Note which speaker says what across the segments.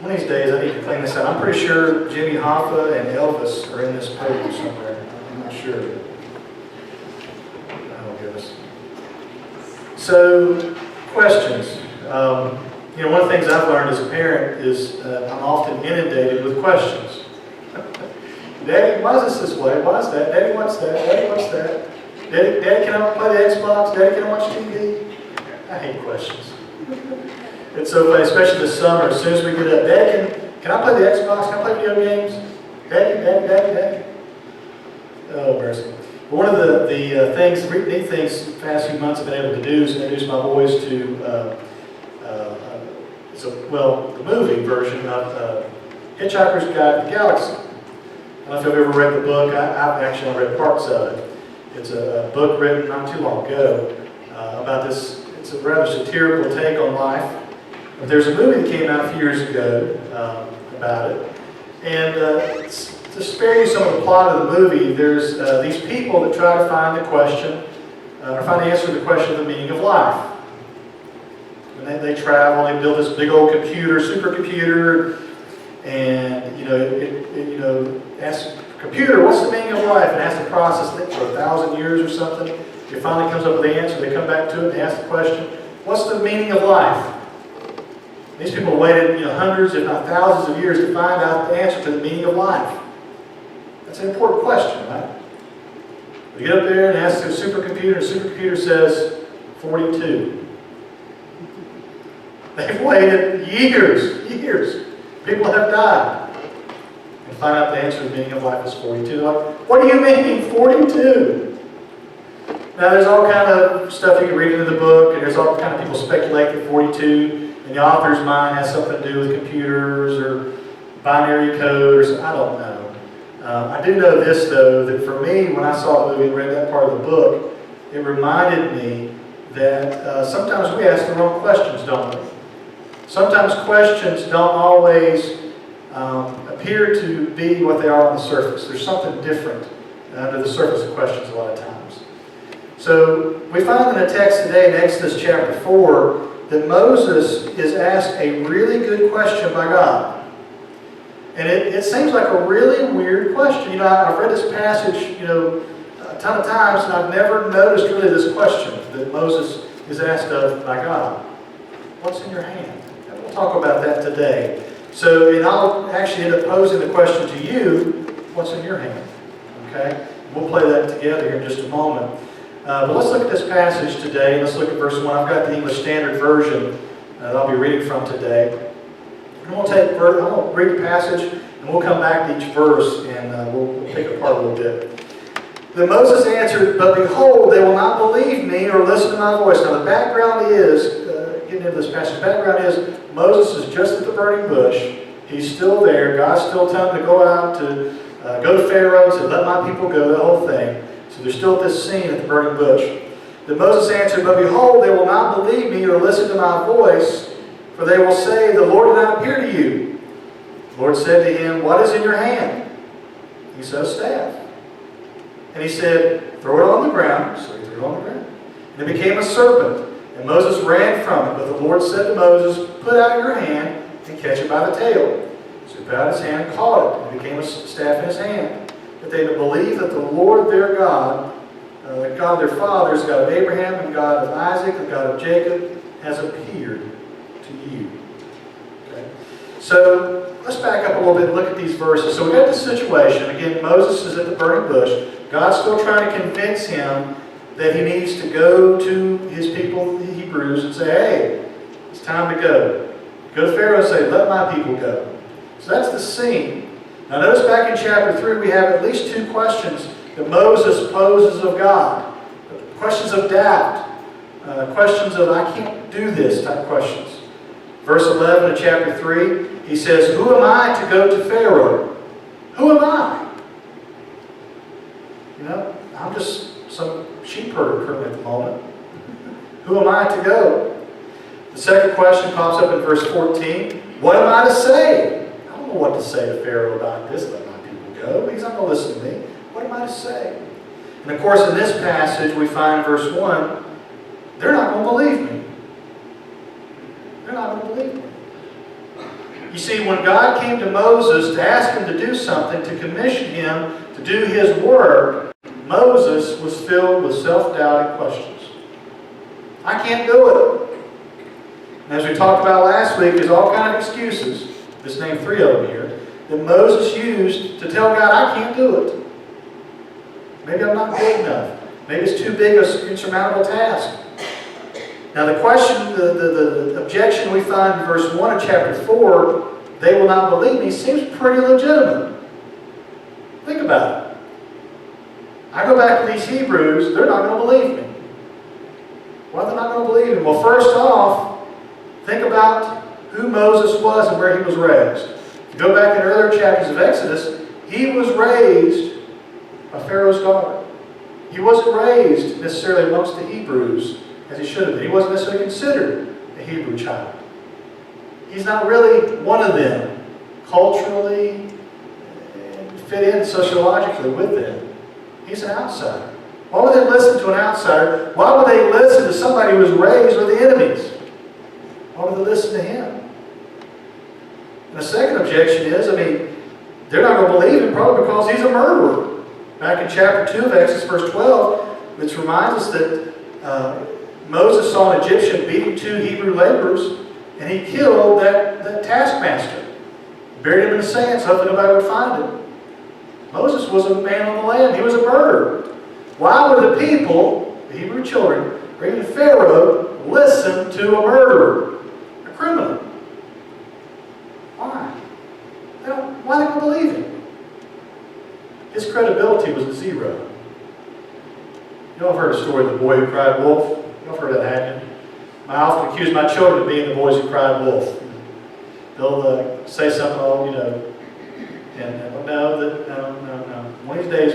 Speaker 1: One of these days I need to clean this out. I'm pretty sure Jimmy Hoffa and Elvis are in this podium somewhere. I'm not sure. Oh, goodness. So, questions. One of the things I've learned as a parent is I'm often inundated with questions. Daddy, why is this way? Why is that? Daddy, what's that? Daddy, what's that? Daddy, can I play the Xbox? Daddy, can I watch TV? I hate questions. It's so funny, especially this summer. As soon as we get up, Daddy, can I play the Xbox? Can I play video games? Daddy. Oh, mercy. One of the neat things the past few months I've been able to do is introduce my boys to the movie version of Hitchhiker's Guide to the Galaxy. I don't know if you've ever read the book. I've actually read parts of it. It's a book written not too long ago about this. It's a rather satirical take on life. But there's a movie that came out a few years ago about it. And to spare you some of the plot of the movie, there's these people that try to find the question, or find the answer to the question of the meaning of life. And they travel, they build this big old computer, supercomputer, and asks the computer, what's the meaning of life? And has to process it for 1,000 years or something. It finally comes up with the answer. They come back to it and they ask the question, what's the meaning of life? These people waited hundreds, if not thousands of years to find out the answer to the meaning of life. That's an important question, right? We get up there and ask the supercomputer, and the supercomputer says 42. They've waited years. People have died. And find out the answer to the meaning of life is 42. They're like, what do you mean 42? Now there's all kind of stuff you can read into the book, and there's all kind of people speculate that 42 in the author's mind has something to do with computers or binary code or something. I don't know. I do know this though, that for me, when I saw the movie and read that part of the book, it reminded me that sometimes we ask the wrong questions, don't we? Sometimes questions don't always appear to be what they are on the surface. There's something different under the surface of questions a lot of times. So we find in the text today in Exodus chapter 4 that Moses is asked a really good question by God. And it seems like a really weird question. I've read this passage, a ton of times, and I've never noticed really this question that Moses is asked of by God. What's in your hand? And we'll talk about that today. So, and I'll actually end up posing the question to you, what's in your hand? Okay? We'll play that together here in just a moment. But let's look at this passage today. Let's look at verse 1. I've got the English Standard Version that I'll be reading from today. And I'm going to read the passage, and we'll come back to each verse, and we'll pick apart a little bit. Then Moses answered, but behold, they will not believe me or listen to my voice. Now the background is, getting into this passage, the background is Moses is just at the burning bush. He's still there. God's still telling him to go out to go to Pharaoh and say, let my people go, the whole thing. So they're still at this scene at the burning bush. Then Moses answered, but behold, they will not believe me or listen to my voice, for they will say, the Lord did not appear to you. The Lord said to him, what is in your hand? He said, a staff. And he said, throw it on the ground. So he threw it on the ground. And it became a serpent. And Moses ran from it. But the Lord said to Moses, put out your hand and catch it by the tail. So he put out his hand and caught it. And it became a staff in his hand. That they would believe that the Lord their God, the God of their fathers, the God of Abraham, and God of Isaac, the God of Jacob, has appeared to you. Okay? So let's back up a little bit and look at these verses. So we got this situation. Again, Moses is at the burning bush. God's still trying to convince him that he needs to go to his people, the Hebrews, and say, hey, it's time to go. Go to Pharaoh and say, let my people go. So that's the scene. Now notice back in chapter 3 we have at least two questions that Moses poses of God. Questions of doubt. Questions of I can't do this type questions. Verse 11 of chapter 3, he says, who am I to go to Pharaoh? Who am I? I'm just some sheep herder currently at the moment. Who am I to go? The second question pops up in verse 14. What am I to say? I don't know what to say to Pharaoh about this. Let my people go. He's not going to listen to me. What am I to say? And of course, in this passage, we find in verse 1, they're not going to believe me. They're not going to believe me. You see, when God came to Moses to ask him to do something, to commission him to do his work, Moses was filled with self-doubt and questions. I can't do it. And as we talked about last week, there's all kinds of excuses, just named 3 of them here, that Moses used to tell God, I can't do it. Maybe I'm not good enough. Maybe it's too big an insurmountable task. Now the question, the objection we find in verse 1 of chapter 4, they will not believe me, seems pretty legitimate. Think about it. I go back to these Hebrews, they're not going to believe me. Why are they not going to believe me? Well, first off, think about who Moses was and where he was raised. If you go back in earlier chapters of Exodus, he was raised by Pharaoh's daughter. He wasn't raised necessarily amongst the Hebrews as he should have been. He wasn't necessarily considered a Hebrew child. He's not really one of them culturally, fit in sociologically with them. He's an outsider. Why would they listen to an outsider? Why would they listen to somebody who was raised with the enemies? Why would they listen to him? And the second objection is, they're not going to believe him probably because he's a murderer. Back in chapter 2 of Exodus, verse 12, which reminds us that Moses saw an Egyptian beating 2 Hebrew laborers, and he killed that taskmaster. Buried him in the sand so hopefully nobody would find him. Moses was a man on the land. He was a murderer. Why would the people, the Hebrew children, or even Pharaoh, listen to a murderer, a criminal? Why? Why they don't believe him? His credibility was 0. You all have heard the story of the boy who cried wolf? You all have heard that, haven't you? I often accuse my children of being the boys who cried wolf. They'll say something, no. One of these days,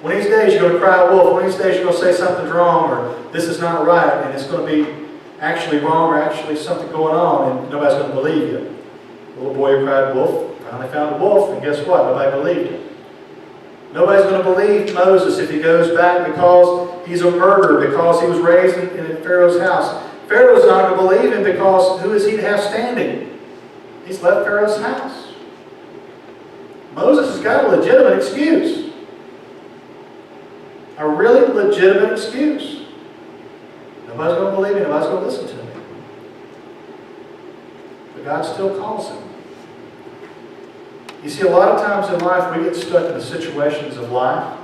Speaker 1: one of these days you're going to cry wolf. One of these days you're going to say something's wrong, or this is not right, and it's going to be actually wrong or actually something going on, and nobody's going to believe you. The little boy who cried wolf finally found a wolf, and guess what? Nobody believed him. Nobody's going to believe Moses if he goes back because he's a murderer, because he was raised in Pharaoh's house. Pharaoh's not going to believe him because who is he to have standing? He's left Pharaoh's house. Moses has got a legitimate excuse. A really legitimate excuse. Nobody's going to believe me. Nobody's going to listen to me. But God still calls him. You see, a lot of times in life we get stuck in the situations of life.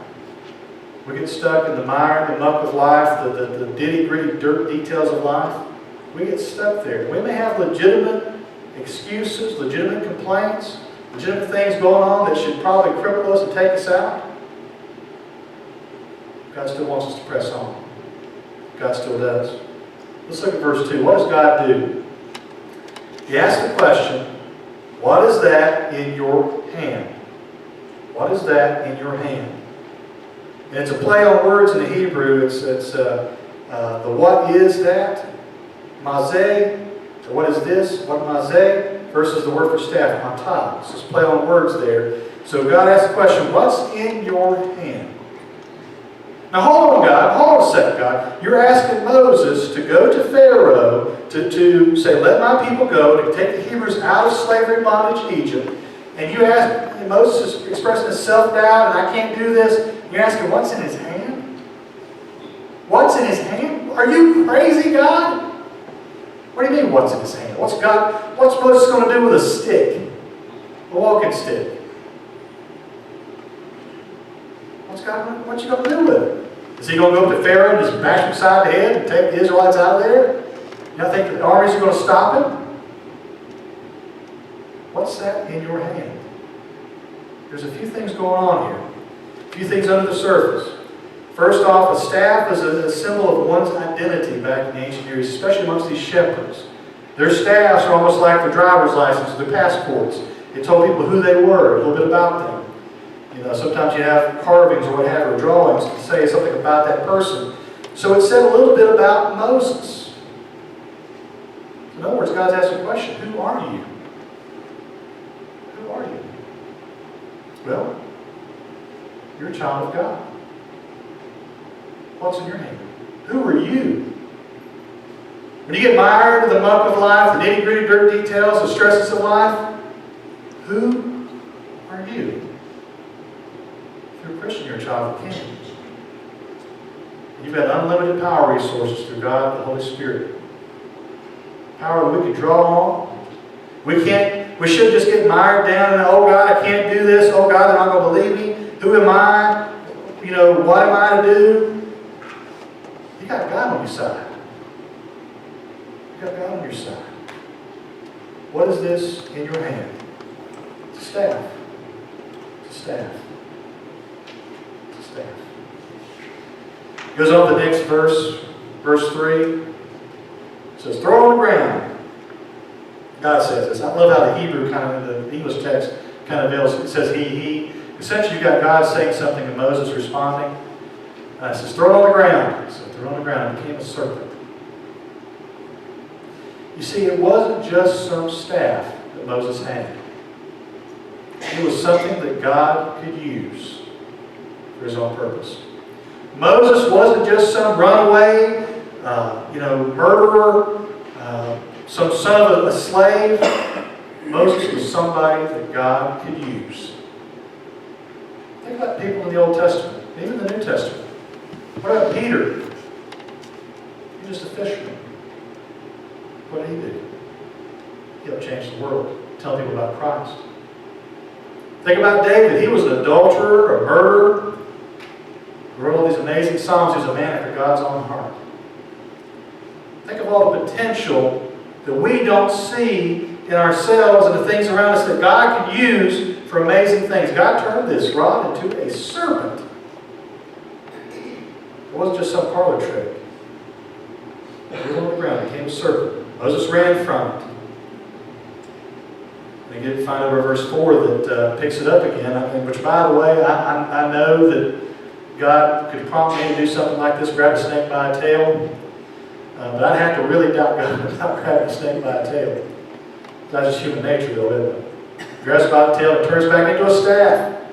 Speaker 1: We get stuck in the mire, the muck of life, the nitty-gritty dirt details of life. We get stuck there. We may have legitimate excuses, legitimate complaints, legitimate things going on that should probably cripple us and take us out. God still wants us to press on. God still does. Let's look at verse 2. What does God do? He asks the question, what is that in your hand? What is that in your hand? And it's a play on words in the Hebrew. It's the what is that? Mazeh. What is this? What mazeh? Versus the word for staff, matah. So it's play on words there. So God asks the question, what's in your hand? Now hold on, God. Hold on a second, God. You're asking Moses to go to Pharaoh to say, let my people go, to take the Hebrews out of slavery bondage in Egypt. And you ask, and Moses is expressing his self-doubt, and I can't do this. You're asking, what's in his hand? What's in his hand? Are you crazy, God? What do you mean, what's in his hand? What's Moses going to do with a stick? A walking stick? What's he going to do with it? Is he going to go up to Pharaoh and just bash him side the head and take the Israelites out of there? You don't think the armies are going to stop him? What's that in your hand? There's a few things going on here. A few things under the surface. First off, a staff is a symbol of one's identity back in the ancient years, especially amongst these shepherds. Their staffs are almost like their driver's license, their passports. It told people who they were, a little bit about them. Sometimes you have carvings or what have you, or drawings to say something about that person. So it said a little bit about Moses. In other words, God's asking a question, who are you? Who are you? Well, you're a child of God. What's in your hand? Who are you? When you get mired in the muck of life, the nitty-gritty dirt details, the stresses of life, who are you? If you're a Christian, you're a child of the King. You've got unlimited power resources through God, the Holy Spirit. Power that we can draw on. We should just get mired down in, oh God, I can't do this. Oh God, they're not going to believe me. Who am I? What am I to do? You got God on your side. You got God on your side. What is this in your hand? It's a staff. It's a staff. It's a staff. Goes on to the next verse, verse 3. It says, throw it on the ground. God says this. I love how the Hebrew the English text kind of veils. It says he. Essentially, you've got God saying something and Moses responding. It says, throw it on the ground. So throw it on the ground. It became a serpent. You see, it wasn't just some staff that Moses had. It was something that God could use for his own purpose. Moses wasn't just some runaway, murderer, some son of a slave. Moses was somebody that God could use. Think about people in the Old Testament, even the New Testament. What about Peter? He was just a fisherman. What did he do? He helped change the world, tell people about Christ. Think about David. He was an adulterer, a murderer. He wrote all these amazing psalms. He was a man after God's own heart. Think of all the potential that we don't see in ourselves and the things around us that God could use for amazing things. God turned this rod into a serpent. It wasn't just some parlor trick. It was on the ground. It became a serpent. Moses ran from it. And again, find over verse 4 that picks it up again. Which, by the way, I know that God could prompt me to do something like this, grab a snake by a tail. But I'd have to really doubt God about grabbing a snake by a tail. That's just human nature, though, isn't it? Grabs by the tail and turns back into a staff.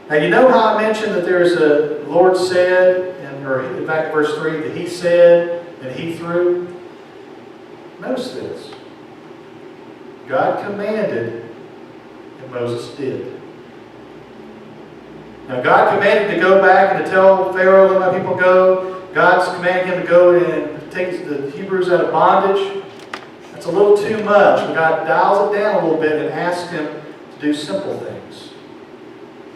Speaker 1: Now, you know how I mentioned that there's a Lord said, or back to verse 3, that he said and he threw? Notice this. God commanded and Moses did. Now, God commanded to go back and to tell Pharaoh, let my people go. God's commanded him to go and take the Hebrews out of bondage. That's a little too much. But God dials it down a little bit and asks him to do simple things.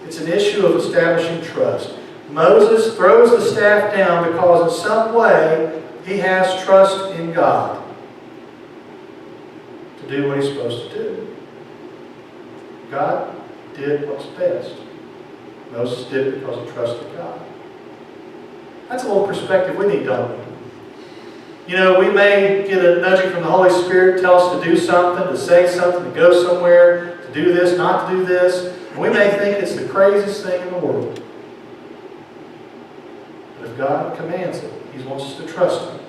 Speaker 1: It's an issue of establishing trust. Moses throws the staff down because in some way he has trust in God to do what he's supposed to do. God did what's best. Moses did it because he trusted God. That's a little perspective we need, don't we? We may get a nudging from the Holy Spirit, tell us to do something, to say something, to go somewhere, to do this, not to do this. And we may think it's the craziest thing in the world. But if God commands it, he wants us to trust him.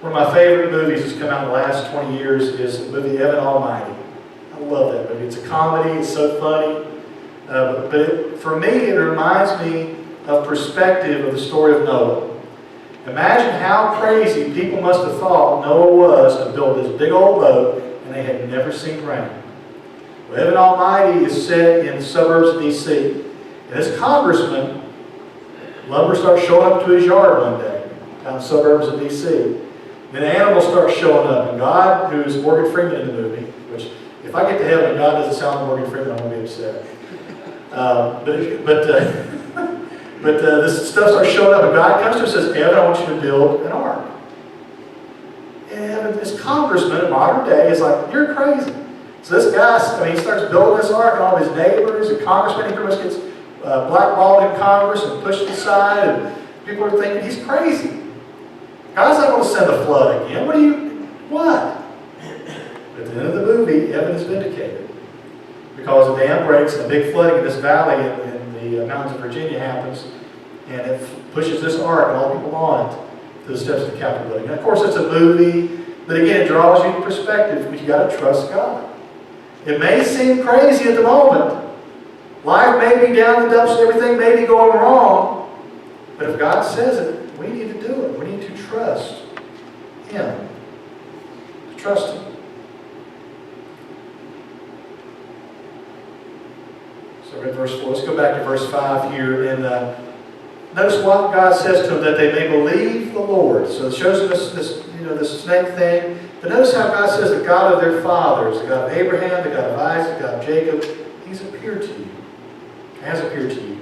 Speaker 1: One of my favorite movies that's come out in the last 20 years is the movie Evan Almighty. I love that movie. It's a comedy. It's so funny. For me, it reminds me of perspective of the story of Noah. Imagine how crazy people must have thought Noah was to build this big old boat and they had never seen rain. Well, Evan Almighty is set in the suburbs of D.C. And this congressman, lumber starts showing up to his yard one day down the suburbs of D.C. Then animals start showing up. And God, who is Morgan Freeman in the movie, which if I get to heaven and God doesn't sound like Morgan Freeman, I'm going to be upset. But this stuff starts showing up, and God comes to him and says, Evan, I want you to build an ark. And this congressman in modern day is like, you're crazy. So this guy, he starts building this ark, and all his neighbors, the congressman, he pretty much gets blackballed in Congress and pushed aside, and people are thinking he's crazy. God's not going to send a flood again. What? But at the end of the movie, Evan is vindicated. Because a dam breaks and a big flooding in this valley in the mountains of Virginia happens, and it pushes this ark and all the people on it to the steps of the Capitol building. And of course, it's a movie, but again, it draws you to perspective, but you got to trust God. It may seem crazy at the moment. Life may be down the dumps, everything may be going wrong, but if God says it, we need to do it. We need to trust Him. To trust Him. So I read verse 4. Let's go back to verse 5 here. And notice what God says to them, that they may believe the Lord. So it shows us this snake thing. But notice how God says the God of their fathers, the God of Abraham, the God of Isaac, the God of Jacob, He's appeared to you. Has appeared to you.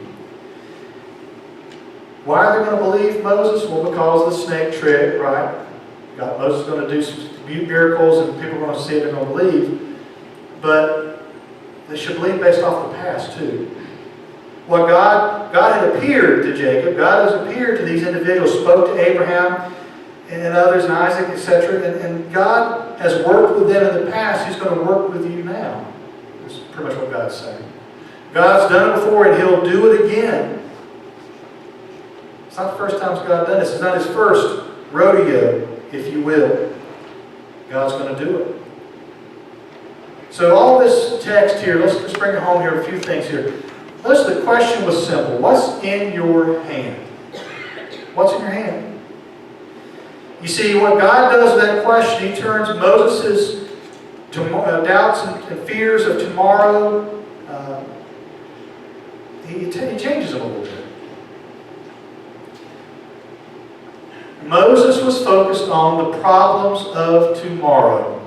Speaker 1: Why are they going to believe Moses? Well, because of the snake trick, right? Moses is going to do some miracles and people are going to see it and they're going to believe. But they should believe based off the past too. Well, God had appeared to Jacob. God has appeared to these individuals, spoke to Abraham and others, and Isaac, etc. And God has worked with them in the past. He's going to work with you now. That's pretty much what God's saying. God's done it before and He'll do it again. It's not the first time God's done this. It's not His first rodeo, if you will. God's going to do it. So all this text here, let's just bring it home here, a few things here. Notice the question was simple. What's in your hand? What's in your hand? You see, what God does with that question, He turns Moses' doubts and fears of tomorrow, He changes them a little bit. Moses was focused on the problems of tomorrow.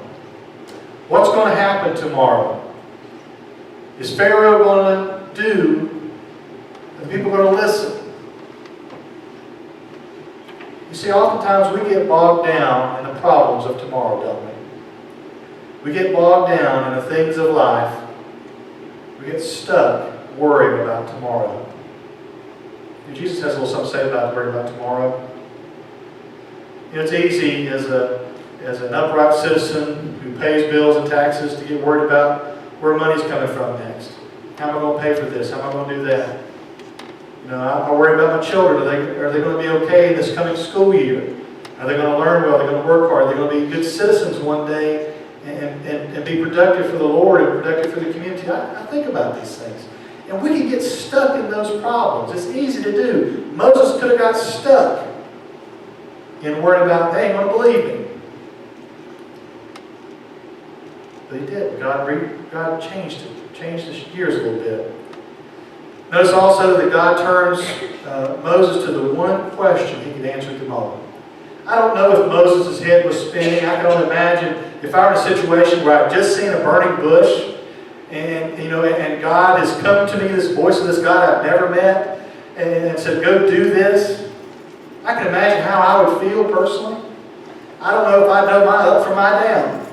Speaker 1: What's going to happen tomorrow? Is Pharaoh going to do, and people are going to listen? You see, oftentimes we get bogged down in the problems of tomorrow, don't we? We get bogged down in the things of life. We get stuck worrying about tomorrow. And Jesus has a little something to say about worrying about tomorrow. You know, it's easy as an upright citizen who pays bills and taxes to get worried about where money's coming from next. How am I going to pay for this? How am I going to do that? You know, I worry about my children. Are they going to be okay in this coming school year? Are they going to learn well? Are they going to work hard? Are they going to be good citizens one day and be productive for the Lord and productive for the community? I think about these things. And we can get stuck in those problems. It's easy to do. Moses could have got stuck in worrying about, they ain't going to believe me. But He did. God changed it. Changed the gears a little bit. Notice also that God turns Moses to the one question he could answer them all. I don't know if Moses' head was spinning. I can only imagine if I were in a situation where I've just seen a burning bush and God has come to me, this voice of this God I've never met, and said, go do this. I can imagine how I would feel personally. I don't know if I'd know my up from my down.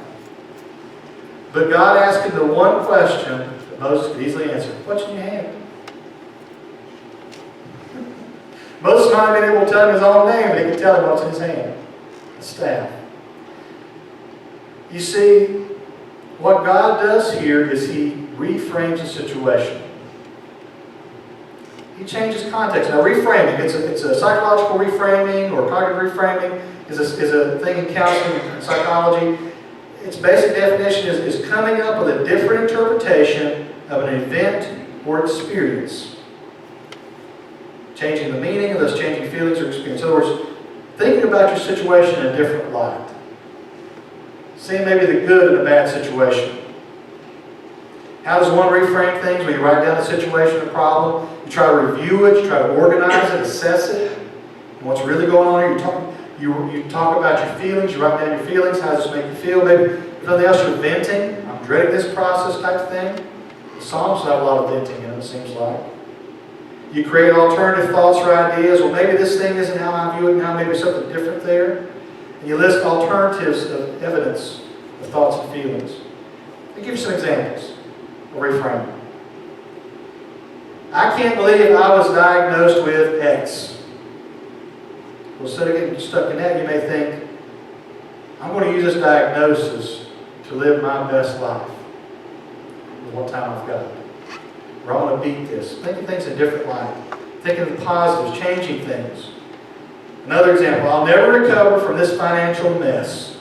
Speaker 1: But God asked him the one question that Moses could easily answer. What's in your hand? Moses might have been able to tell him his own name, but he could tell him what's in his hand. A staff. You see, what God does here is He reframes the situation. He changes context. Now, reframing, it's a psychological reframing or cognitive reframing is a thing in counseling and psychology. Its basic definition is coming up with a different interpretation of an event or experience. Changing the meaning of those changing feelings or experience. In other words, thinking about your situation in a different light. Seeing maybe the good in a bad situation. How does one reframe things? When you write down the situation, the problem, you try to review it, you try to organize it, assess it, and what's really going on here. You talk about your feelings, you write down your feelings, how does this make you feel? Maybe if nothing else, you're venting. I'm dreading this process type of thing. The Psalms have a lot of venting in it, it seems like. You create alternative thoughts or ideas. Well, maybe this thing isn't how I view it now, maybe something different there. And you list alternatives of evidence of thoughts and feelings. I'll give you some examples of reframing. I can't believe I was diagnosed with X. Well, instead of getting stuck in that, you may think, I'm going to use this diagnosis to live my best life with what time I've got. Or I want to beat this. Thinking things in a different light. Thinking of the positives, changing things. Another example, I'll never recover from this financial mess.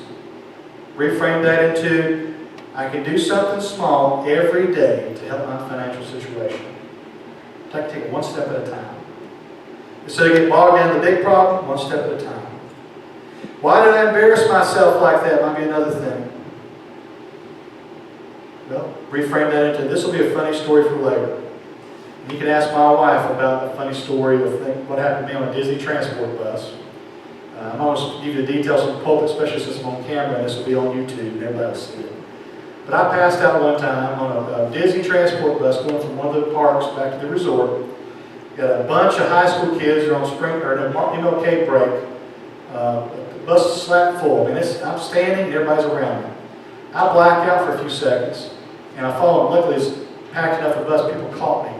Speaker 1: Reframe that into, I can do something small every day to help my financial situation. I can take it one step at a time. Instead of getting bogged down in the big problem, one step at a time. Why did I embarrass myself like that? Might be another thing. Well, reframe that into, this will be a funny story for later. And you can ask my wife about a funny story of what happened to me on a Disney transport bus. I'm always going to give you the details from the pulpit, especially since I'm on camera, and this will be on YouTube, and everybody will see it. But I passed out one time on a Disney transport bus going from one of the parks back to the resort. Got a bunch of high school kids who are on spring or an MLK break. The bus is slap full. I mean, I'm standing and everybody's around me. I blacked out for a few seconds, and I followed. Luckily, it's packed enough a bus, people caught me.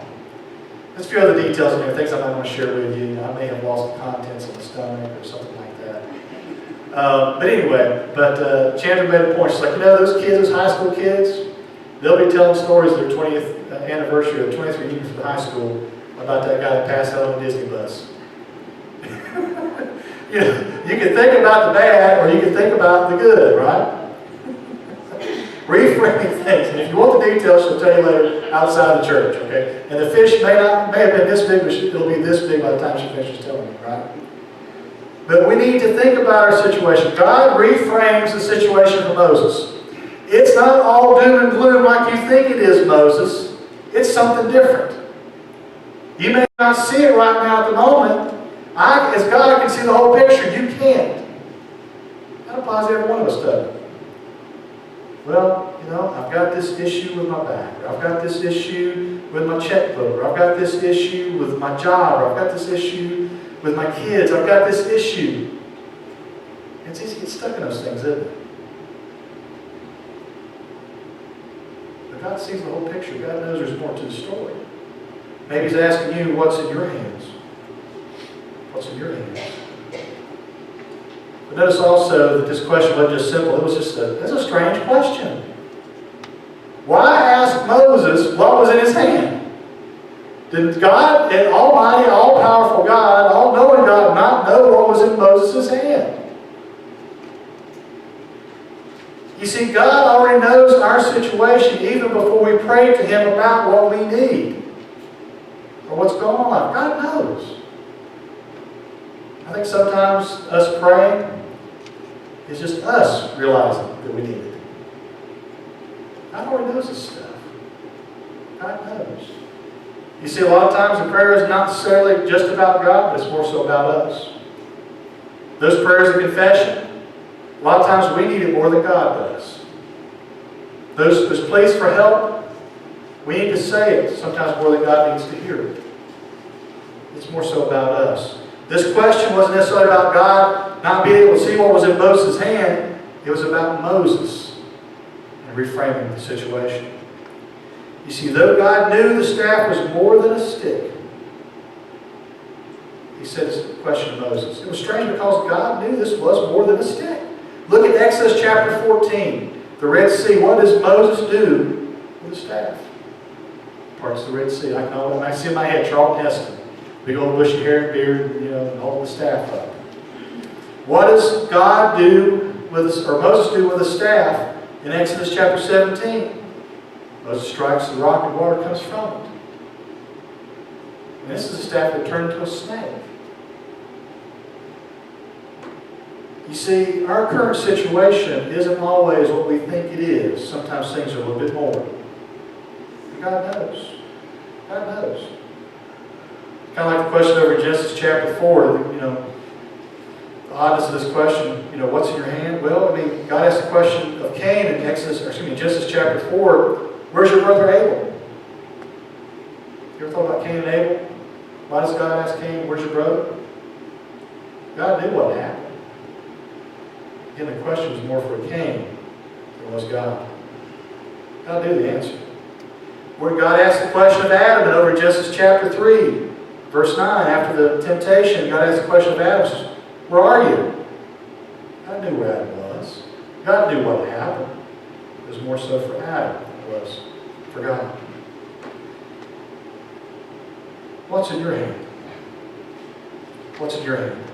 Speaker 1: There's a few other details in there, things I might want to share with you. I may have lost the contents of the stomach or something like that. But anyway, Chandler made a point. She's like, those kids, those high school kids, they'll be telling stories of their 20th anniversary, or 20th reunion for the high school, about that guy that passed out on the Disney bus. You can think about the bad, or you can think about the good, right? Reframing things. And if you want the details, she'll tell you later outside the church, okay? And the fish may have been this big, but it'll be this big by the time she finishes telling you, right? But we need to think about our situation. God reframes the situation for Moses. It's not all doom and gloom like you think it is, Moses. It's something different. You may not see it right now at the moment. As God can see the whole picture. You can't. That applies to every one of us, doesn't it? Well, I've got this issue with my back, or I've got this issue with my checkbook, or I've got this issue with my job, or I've got this issue with my kids, I've got this issue. It's easy to get stuck in those things, isn't it? But God sees the whole picture. God knows there's more to the story. Maybe He's asking you, what's in your hands? What's in your hands? But notice also that this question wasn't just simple. It was just that's a strange question. Why ask Moses what was in his hand? Did God, an almighty, all-powerful God, all-knowing God, not know what was in Moses' hand? You see, God already knows our situation even before we pray to Him about what we need or what's going on. God knows. I think sometimes us praying is just us realizing that we need it. God already knows this stuff. God knows. You see, a lot of times the prayer is not necessarily just about God, but it's more so about us. Those prayers of confession, a lot of times we need it more than God does. Those pleas for help, we need to say it sometimes more than God needs to hear it. It's more so about us. This question wasn't necessarily about God not being able to see what was in Moses' hand. It was about Moses and reframing the situation. You see, though God knew the staff was more than a stick, He said this question to Moses. It was strange because God knew this was more than a stick. Look at Exodus chapter 14. The Red Sea. What does Moses do with the staff? Parts of the Red Sea. I see in my head Charlton Heston. Big old bushy hair and beard, and hold the staff up. What does God do or Moses do with the staff in Exodus chapter 17? Moses strikes the rock and water comes from it. And this is a staff that turned into a snake. You see, our current situation isn't always what we think it is. Sometimes things are a little bit more. But God knows. God knows. Kind of like the question over in Genesis chapter 4, the oddness of this question, what's in your hand? Well, God asked the question of Cain in Genesis chapter 4, where's your brother Abel? You ever thought about Cain and Abel? Why does God ask Cain, where's your brother? God knew what happened. Again, the question was more for Cain than was God. God knew the answer. Where God asked the question of Adam, and over in Genesis chapter 3, verse 9, after the temptation, God asked the question of Adam, says, where are you? God knew where Adam was. God knew what happened. It was more so for Adam than it was for God. What's in your hand? What's in your hand?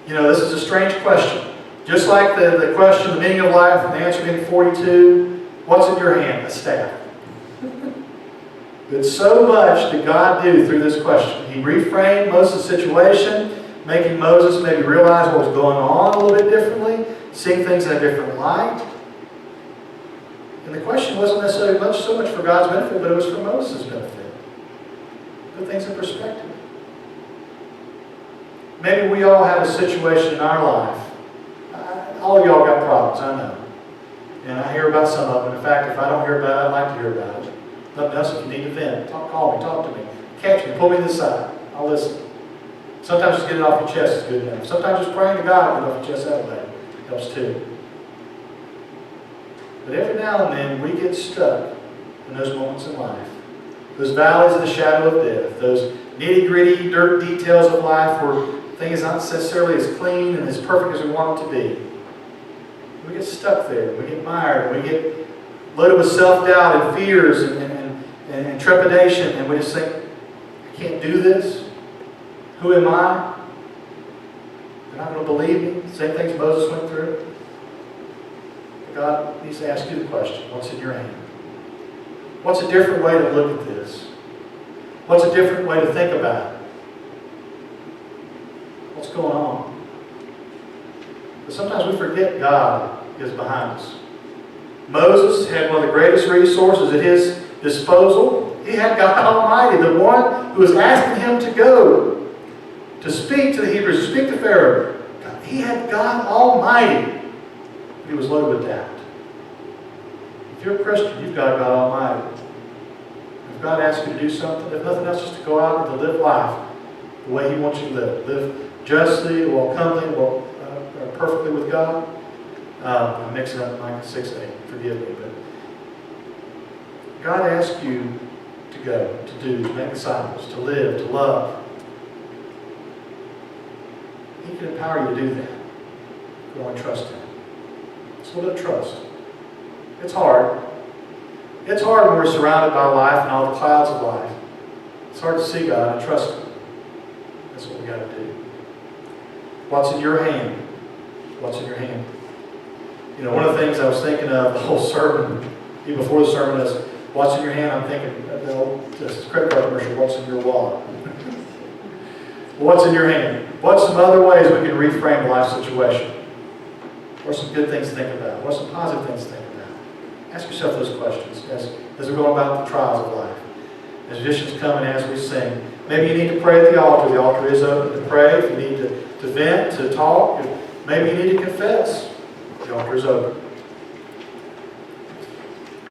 Speaker 1: This is a strange question. Just like the question, the meaning of life, and the answer being 42, what's in your hand? A staff. But so much did God do through this question. He reframed Moses' situation. making Moses maybe realize what was going on a little bit differently, seeing things in a different light. And the question wasn't necessarily so much for God's benefit, but it was for Moses' benefit. Put things in perspective. Maybe we all have a situation in our life. All of y'all got problems, I know. And I hear about some of them. In fact, if I don't hear about it, I'd like to hear about it. Nothing else, if you need to vent, call me, talk to me. Catch me, pull me to the side. I'll listen. Sometimes just get it off your chest is good enough. Sometimes just praying to God and get it off your chest that way helps too. But every now and then we get stuck in those moments in life. Those valleys of the shadow of death. Those nitty-gritty dirt details of life where things aren't necessarily as clean and as perfect as we want it to be. We get stuck there. We get mired. We get loaded with self-doubt and fears and trepidation. And we just think, I can't do this. Who am I? They're not going to believe me. Same things Moses went through. But God needs to ask you the question, what's in your hand? What's a different way to look at this? What's a different way to think about it? What's going on? But sometimes we forget God is behind us. Moses had one of the greatest resources at his disposal. He had God Almighty, the one who was asking him to go, to speak to the Hebrews, to speak to Pharaoh. He had God Almighty. He was loaded with doubt. If you're a Christian, you've got God Almighty. If God asks you to do something, if nothing else, just to go out and to live life the way He wants you to live. Live justly, walk humbly, walk perfectly with God. I'm mixing up Micah 6:8. Forgive me, but God asks you to go, to do, to make disciples, to live, to love. He can empower you to do that. Go and trust Him. It's a little bit of trust. It's hard. It's hard when we're surrounded by life and all the clouds of life. It's hard to see God and trust Him. That's what we got to do. What's in your hand? What's in your hand? You know, one of the things I was thinking of the whole sermon, even before the sermon, is what's in your hand? I'm thinking of the old credit card commercial, what's in your wallet? What's in your hand? What's some other ways we can reframe a life situation? What are some good things to think about? What are some positive things to think about? Ask yourself those questions as we're going about the trials of life. As musicians come and as we sing. Maybe you need to pray at the altar. The altar is open to pray. If you need to vent, to talk, maybe you need to confess. The altar is open.